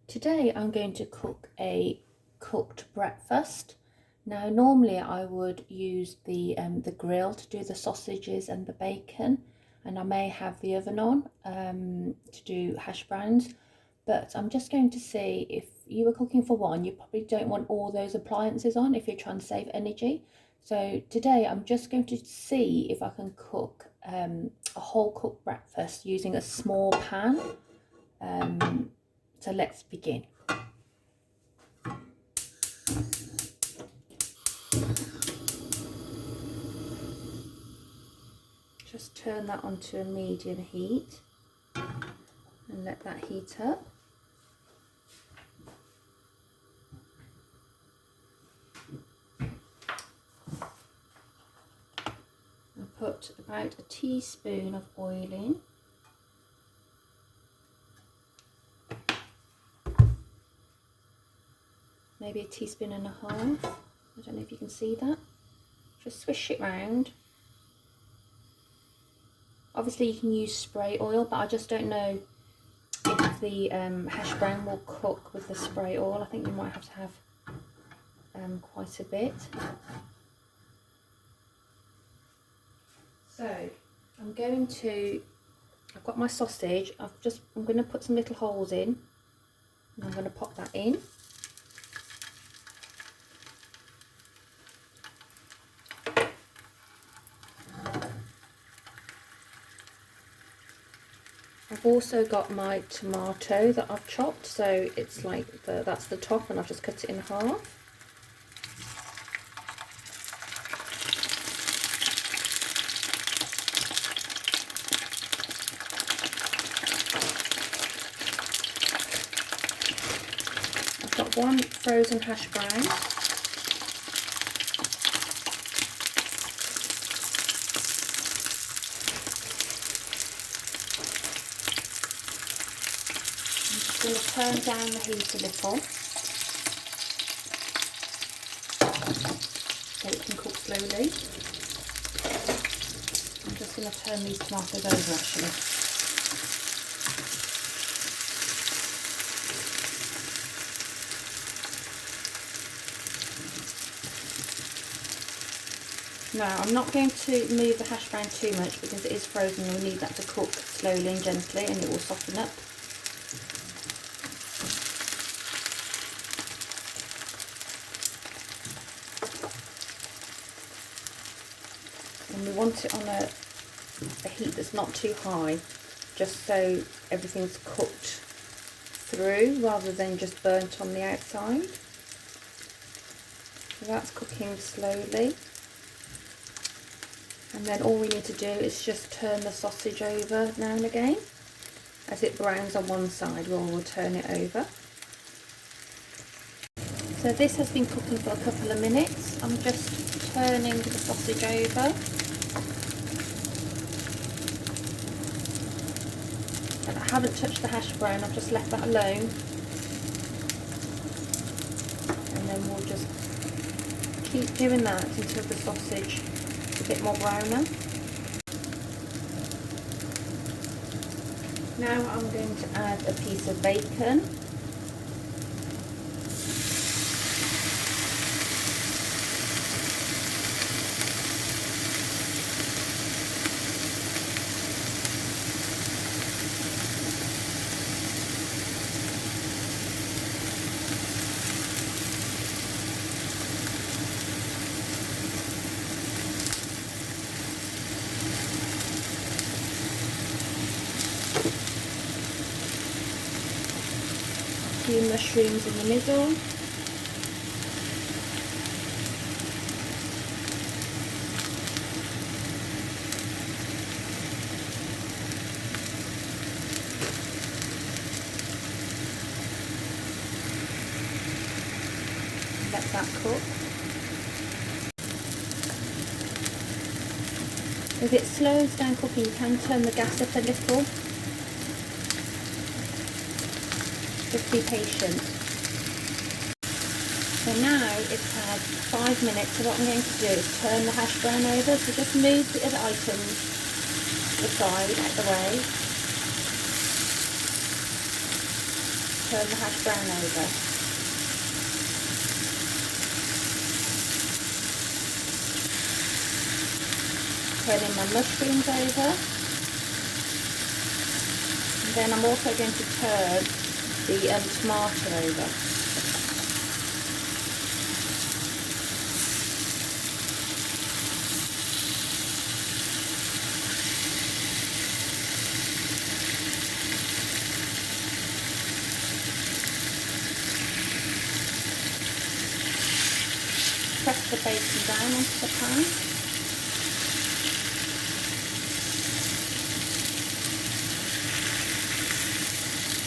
Today I'm going to cook a cooked breakfast. Now normally I would use the grill to do the sausages and the bacon, and I may have the oven on to do hash browns, but I'm just going to see, if you were cooking for one, you probably don't want all those appliances on if you're trying to save energy. So today I'm just going to see if I can cook a whole cooked breakfast using a small pan. So let's begin. Just turn that onto a medium heat and let that heat up. I'll put about a teaspoon of oil in. Maybe a teaspoon and a half. I don't know if you can see that. Just swish it round. Obviously you can use spray oil, but I just don't know if the hash brown will cook with the spray oil. I think you might have to have quite a bit. So I've got my sausage. I'm going to put some little holes in, and I'm going to pop that in. I've also got my tomato that I've chopped, so it's like that's the top, and I've just cut it in half. I've got one frozen hash brown. I'm going to turn down the heat a little so it can cook slowly. I'm just going to turn these tomatoes over actually. Now I'm not going to move the hash brown too much because it is frozen. You'll need that to cook slowly and gently, and it will soften up. And we want it on a heat that's not too high, just so everything's cooked through rather than just burnt on the outside. So that's cooking slowly. And then all we need to do is just turn the sausage over now and again. As it browns on one side, we'll turn it over. So this has been cooking for a couple of minutes. I'm just turning the sausage over. And I haven't touched the hash brown, I've just left that alone. And then we'll just keep doing that until the sausage is a bit more browner. Now I'm going to add a piece of bacon. Few mushrooms in the middle. Let that cook. If it slows down cooking, you can turn the gas up a little. Just be patient. So now it's had 5 minutes, so what I'm going to do is turn the hash brown over, so just move the other items to the side, out the way. turn the hash brown over. Turning my mushrooms over. And then I'm also going to turn the tomato over. Press the bacon down onto the pan.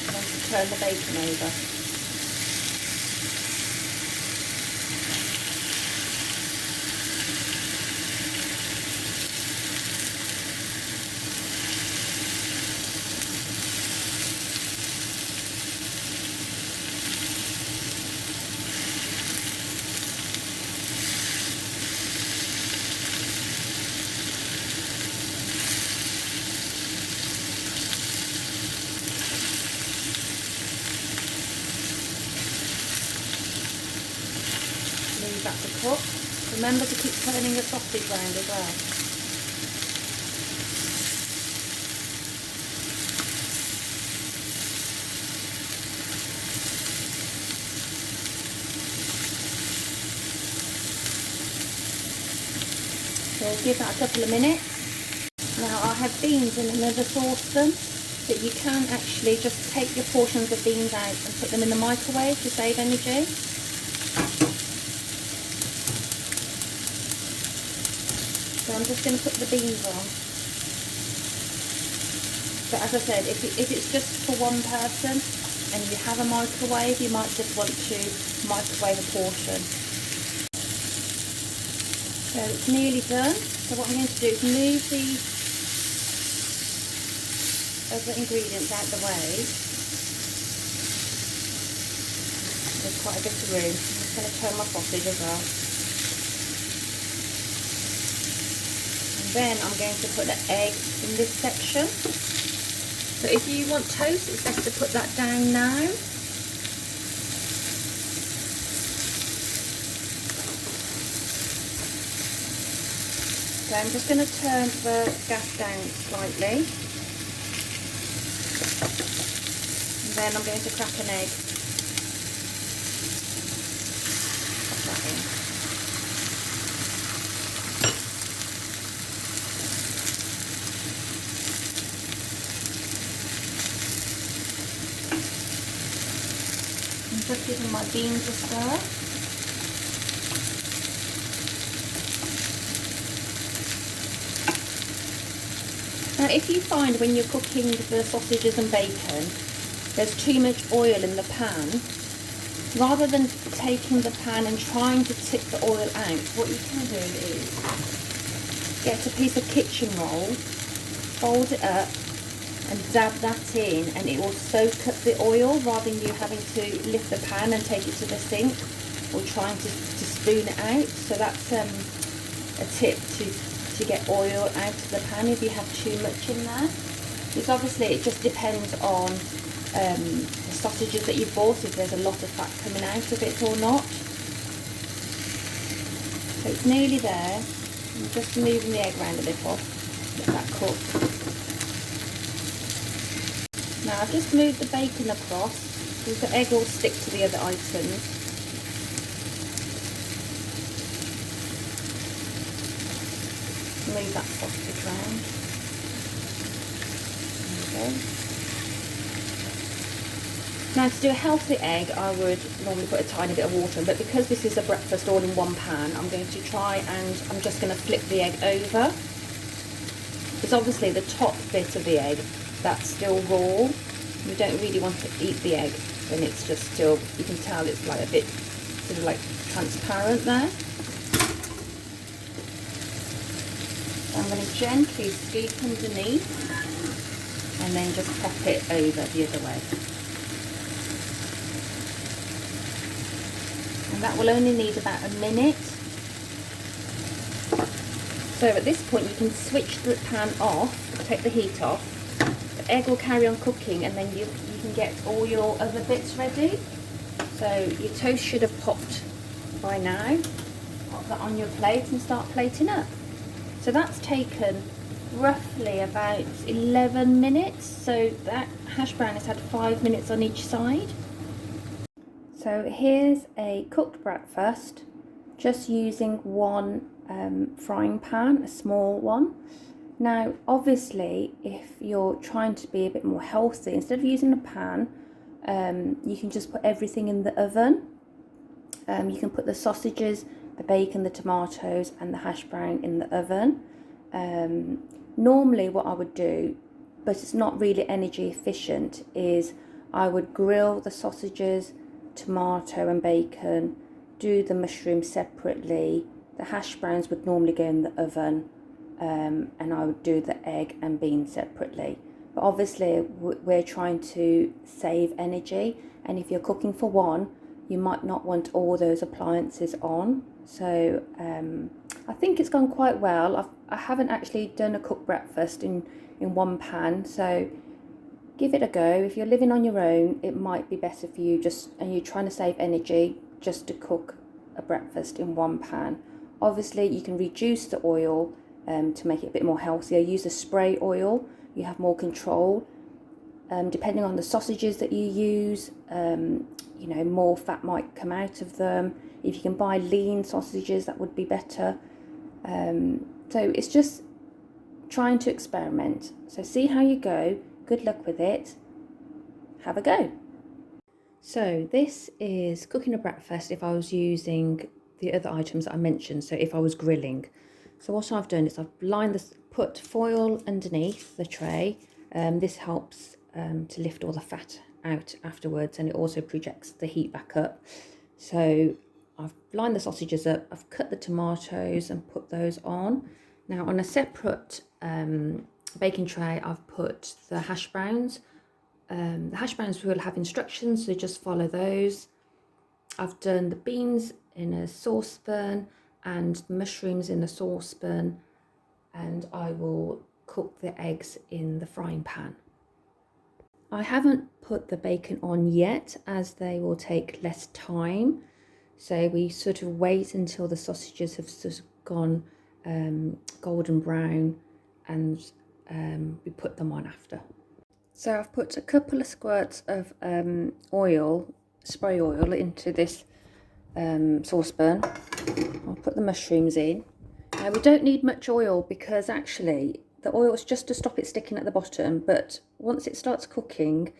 And then to turn the bacon over. Leave that to cook. Remember to keep turning the sausage round as well. So give that a couple of minutes. Now I have beans in another saucepan, but you can actually just take your portions of beans out and put them in the microwave to save energy. So I'm just going to put the beans on. But as I said, if it's just for one person and you have a microwave, you might just want to microwave a portion. So it's nearly done. So what I'm going to do is move the other ingredients out the way. There's quite a bit of room. I'm just going to turn my sausage as well. Then I'm going to put the egg in this section. So if you want toast, it's best to put that down now. So I'm just going to turn the gas down slightly. And then I'm going to crack an egg. Pop that in. Just giving my beans a stir. Now if you find when you're cooking the sausages and bacon there's too much oil in the pan, rather than taking the pan and trying to tip the oil out, what you can do is get a piece of kitchen roll, fold it up and dab that in, and it will soak up the oil rather than you having to lift the pan and take it to the sink or trying to spoon it out. So that's a tip to get oil out of the pan if you have too much in there. Because obviously it just depends on the sausages that you've bought, if there's a lot of fat coming out of it or not. So it's nearly there. I'm just moving the egg around a little, get that cooked. Now I've just moved the bacon across because the egg will stick to the other items. Move that sausage round. There we go. Now to do a healthy egg I would normally put a tiny bit of water in, but because this is a breakfast all in one pan, I'm going to try and I'm just going to flip the egg over. Because obviously the top bit of the egg, that's still raw. You don't really want to eat the egg when it's just still, you can tell it's like a bit sort of like transparent there. I'm going to gently scoop underneath and then just pop it over the other way. And that will only need about a minute. So at this point you can switch the pan off, take the heat off, the egg will carry on cooking, and then you can get all your other bits ready. So your toast should have popped by now. Pop that on your plate and start plating up. So that's taken roughly about 11 minutes. So that hash brown has had 5 minutes on each side. So here's a cooked breakfast, just using one frying pan, a small one. Now obviously if you're trying to be a bit more healthy, instead of using a pan, you can just put everything in the oven. You can put the sausages, the bacon, the tomatoes and the hash brown in the oven. Normally what I would do, but it's not really energy efficient, is I would grill the sausages, tomato and bacon, do the mushrooms separately. The hash browns would normally go in the oven, and I would do the egg and beans separately. But obviously we're trying to save energy, and if you're cooking for one, you might not want all those appliances on. So I think it's gone quite well. I haven't actually done a cooked breakfast in one pan, so give it a go. If you're living on your own, it might be better for you, and you're trying to save energy, just to cook a breakfast in one pan. Obviously you can reduce the oil to make it a bit more healthier. Use a spray oil, you have more control. Depending on the sausages that you use, you know, more fat might come out of them. If you can buy lean sausages, that would be better. So it's just trying to experiment. So see how you go. Good luck with it. Have a go. So this is cooking a breakfast if I was using the other items that I mentioned. So if I was grilling. So what I've done is I've put foil underneath the tray. This helps to lift all the fat out afterwards, and it also projects the heat back up. So I've lined the sausages up, I've cut the tomatoes and put those on. Now on a separate baking tray, I've put the hash browns. The hash browns will have instructions, so just follow those. I've done the beans in a saucepan and the mushrooms in a saucepan, and I will cook the eggs in the frying pan. I haven't put the bacon on yet, as they will take less time. So we sort of wait until the sausages have sort of gone golden brown, and we put them on after. So I've put a couple of squirts of oil, spray oil, into this saucepan. I'll put the mushrooms in. Now we don't need much oil, because actually the oil is just to stop it sticking at the bottom, but once it starts cooking,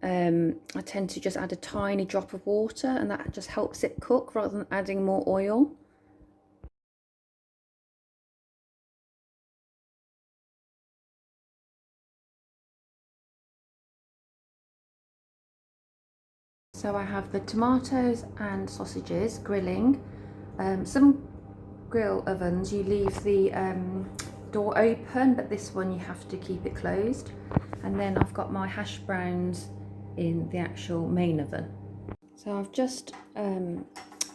I tend to just add a tiny drop of water, and that just helps it cook rather than adding more oil. So I have the tomatoes and sausages grilling. Some grill ovens you leave the door open, but this one you have to keep it closed. And then I've got my hash browns in the actual main oven. So I've just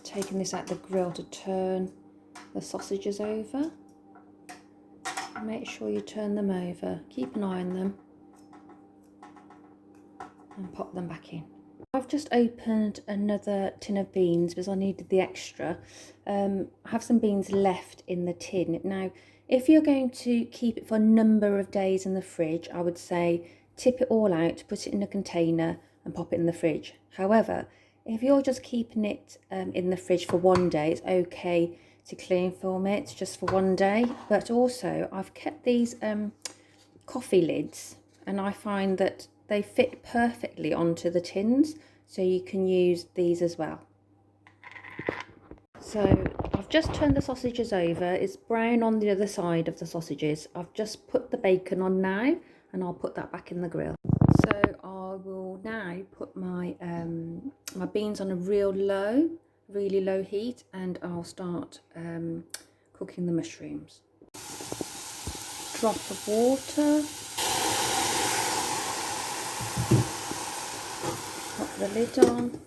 taken this out the grill to turn the sausages over. Make sure you turn them over, keep an eye on them, and pop them back in. I've just opened another tin of beans because I needed the extra. I have some beans left in the tin. Now, if you're going to keep it for a number of days in the fridge, I would say tip it all out, put it in a container and pop it in the fridge. However, if you're just keeping it in the fridge for one day, it's okay to cling film it just for one day. But also, I've kept these coffee lids, and I find that they fit perfectly onto the tins, so you can use these as well. So I've just turned the sausages over. It's brown on the other side of the sausages. I've just put the bacon on now, and I'll put that back in the grill. So I will now put my my beans on a really low heat, and I'll start cooking the mushrooms. Drop of water. Put the lid on.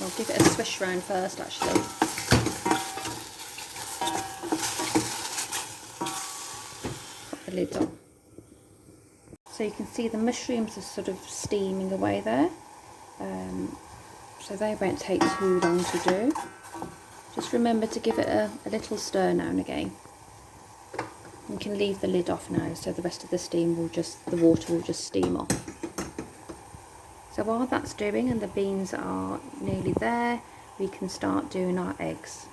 I'll give it a swish round first, actually. Put the lid on. So So you can see the mushrooms are sort of steaming away there. So they won't take too long to do. Just remember to give it a little stir now and again. You can leave the lid off now, so the rest of the steam will the water will just steam off. So while that's doing and the beans are nearly there, we can start doing our eggs.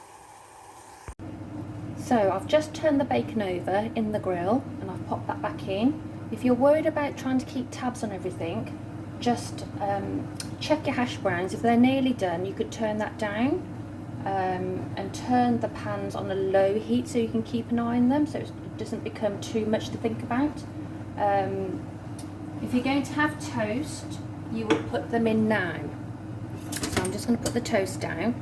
So I've just turned the bacon over in the grill and I've popped that back in. If you're worried about trying to keep tabs on everything, just check your hash browns. If they're nearly done, you could turn that down and turn the pans on a low heat so you can keep an eye on them so it doesn't become too much to think about. If you're going to have toast, you will put them in now. So I'm just going to put the toast down.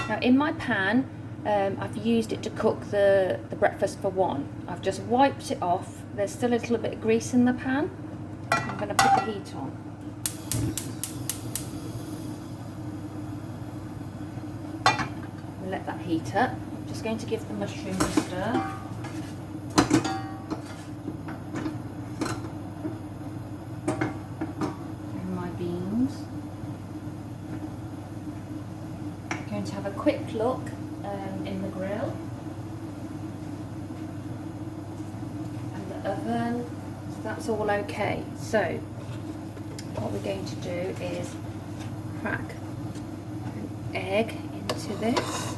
Now in my pan, I've used it to cook the breakfast for one. I've just wiped it off. There's still a little bit of grease in the pan. I'm going to put the heat on. Let that heat up. I'm just going to give the mushrooms a stir. And my beans. I'm going to have a quick look in the grill and the oven. So that's all okay. So what we're going to do is crack an egg into this.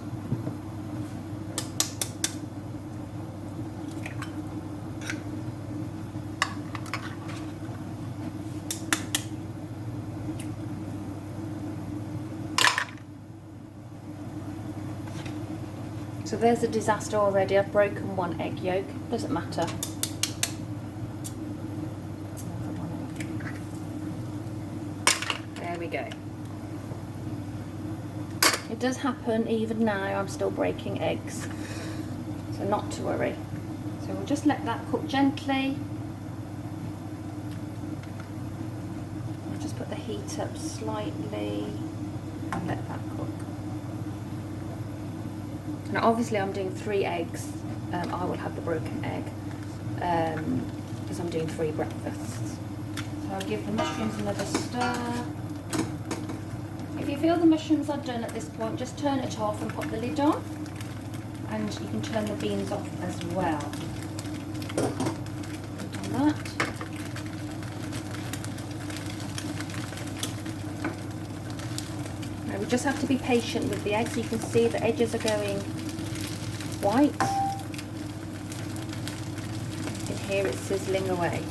So there's a disaster already. I've broken one egg yolk. Doesn't matter. There we go. It does happen even now. I'm still breaking eggs. So not to worry. So we'll just let that cook gently. I'll just put the heat up slightly and let that cook. Now obviously I'm doing 3 eggs. I will have the broken egg because I'm doing 3 breakfasts. So I'll give the mushrooms another stir. If you feel the mushrooms are done at this point, just turn it off and put the lid on. And you can turn the beans off as well. Done that. Now we just have to be patient with the eggs. You can see the edges are going white. You can hear it sizzling away.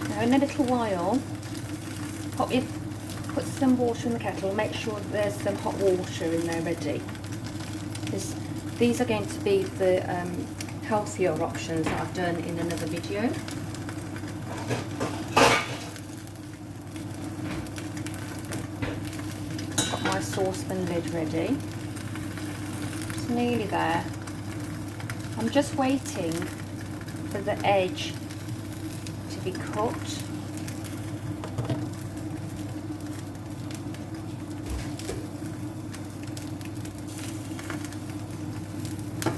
Now in a little while, put some water in the kettle. Make sure there's some hot water in there ready. These are going to be the healthier options that I've done in another video. I've got my saucepan lid ready. It's nearly there. I'm just waiting for the edge to be cooked.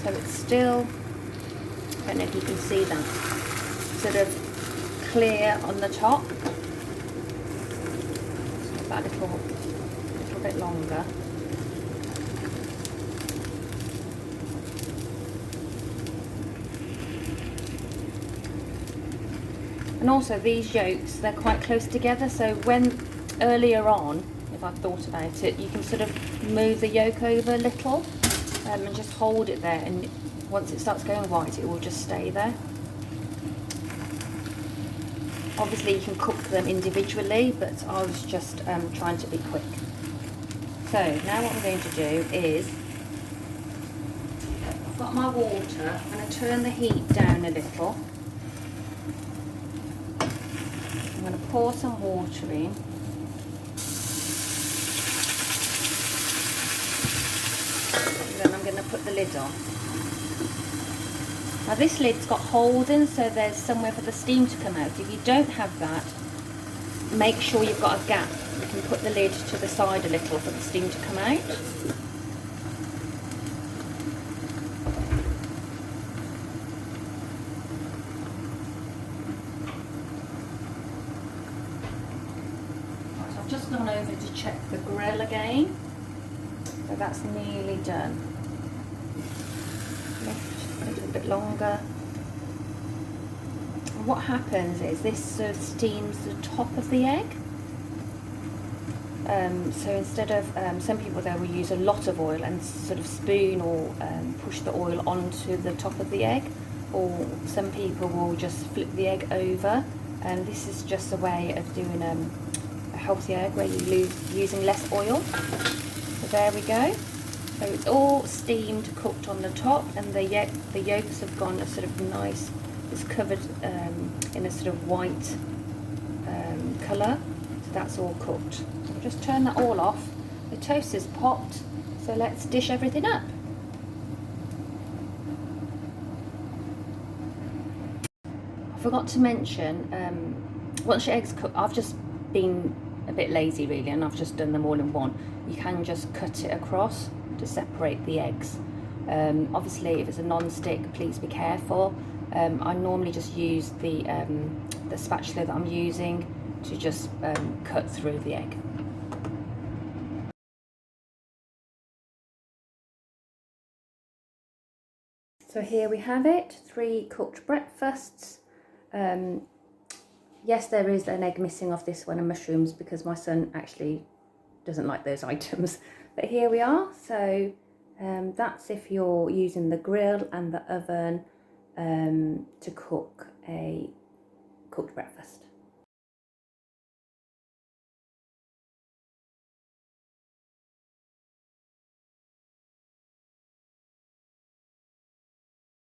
So it's still, I don't know if you can see that, sort of clear on the top. So about a little bit longer. And also these yolks, they're quite close together, so when earlier on, if I've thought about it, you can sort of move the yolk over a little and just hold it there, and once it starts going white it will just stay there. Obviously you can cook them individually, but I was just trying to be quick. So now what I'm going to do is, I've got my water, I'm going to turn the heat down a little. I'm going to pour some water in. And then I'm going to put the lid on. Now this lid's got holes in, so there's somewhere for the steam to come out. If you don't have that, make sure you've got a gap. You can put the lid to the side a little for the steam to come out. So I've just gone over to check the grill again. So that's nearly done. Lift a little bit longer. And what happens is this sort of steams the top of the egg. So instead of, some people they will use a lot of oil and sort of spoon or push the oil onto the top of the egg, or some people will just flip the egg over, and this is just a way of doing a healthy egg where you're using less oil. So there we go. So it's all steamed, cooked on the top, and the yolks have gone a sort of nice, it's covered in a sort of white colour. So that's all cooked. We'll just turn that all off. The toast is popped, so let's dish everything up. I forgot to mention, once your eggs cook, I've just been a bit lazy really, and I've just done them all in one. You can just cut it across to separate the eggs. Obviously, if it's a non-stick, please be careful. I normally just use the spatula that I'm using to just cut through the egg. So here we have it, 3 cooked breakfasts. Yes, there is an egg missing off this one and mushrooms because my son actually doesn't like those items. But here we are. So that's if you're using the grill and the oven to cook a cooked breakfast.